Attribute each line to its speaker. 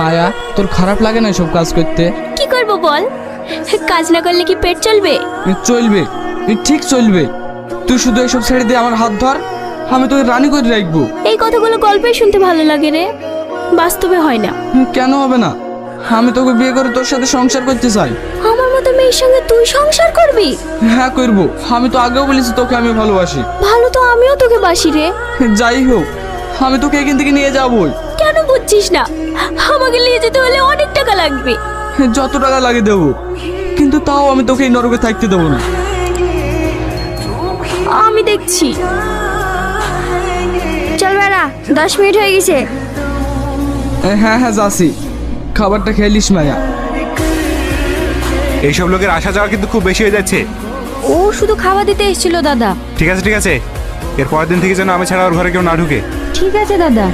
Speaker 1: মায়া, তোর খারাপ লাগে না এসব কাজ করতে?
Speaker 2: কি করব বল, কাজ না করলে কি পেট চলবে?
Speaker 1: চলবে, ঠিক চলবে। তুই শুধু এসব ছেড়ে দিয়ে আমার হাত ধর, আমি তোকে রানী করে রাখবো।
Speaker 2: এই কথাগুলো গল্পে শুনতে ভালো লাগে রে, বাস্তবে হয় না।
Speaker 1: কেন হবে না? আমি তোকে বিয়ে করে তোর সাথে সংসার করতে চাই।
Speaker 2: আমার মতো মেয়ের সঙ্গে তুই সংসার করবি?
Speaker 1: হ্যাঁ করব, আমি তো আগেও বলেছি তোকে আমি ভালোবাসি।
Speaker 2: ভালো তো আমিও তোকে বাসি রে।
Speaker 1: যাই হোক, আমি তোকে এখান থেকে নিয়ে যাবই।
Speaker 2: কেন বুঝছিস না? আমাকে নিয়ে যেতে হলে অনেক টাকা লাগবে।
Speaker 1: যত টাকা লাগে দেবো, কিন্তু তাও আমি তোকে এই নরকে থাকতে দেবো না।
Speaker 2: আমি দেখছি।
Speaker 3: চল বেড়া, 10 মিনিট হয়ে গেছে।
Speaker 1: হ্যাঁ হ্যাঁ যাচ্ছি, খাবারটা খেলিস মায়া।
Speaker 4: এইসব লোকের আসা যাওয়া কিন্তু খুব বেশি হয়ে যাচ্ছে।
Speaker 3: ও শুধু খাওয়া দিতে এসেছিল দাদা।
Speaker 4: ঠিক আছে ঠিক আছে, এর পরের দিন থেকে যেন আমি ছাড়া ওর ঘরে কেউ না ঢুকে।
Speaker 3: ঠিক আছে দাদা।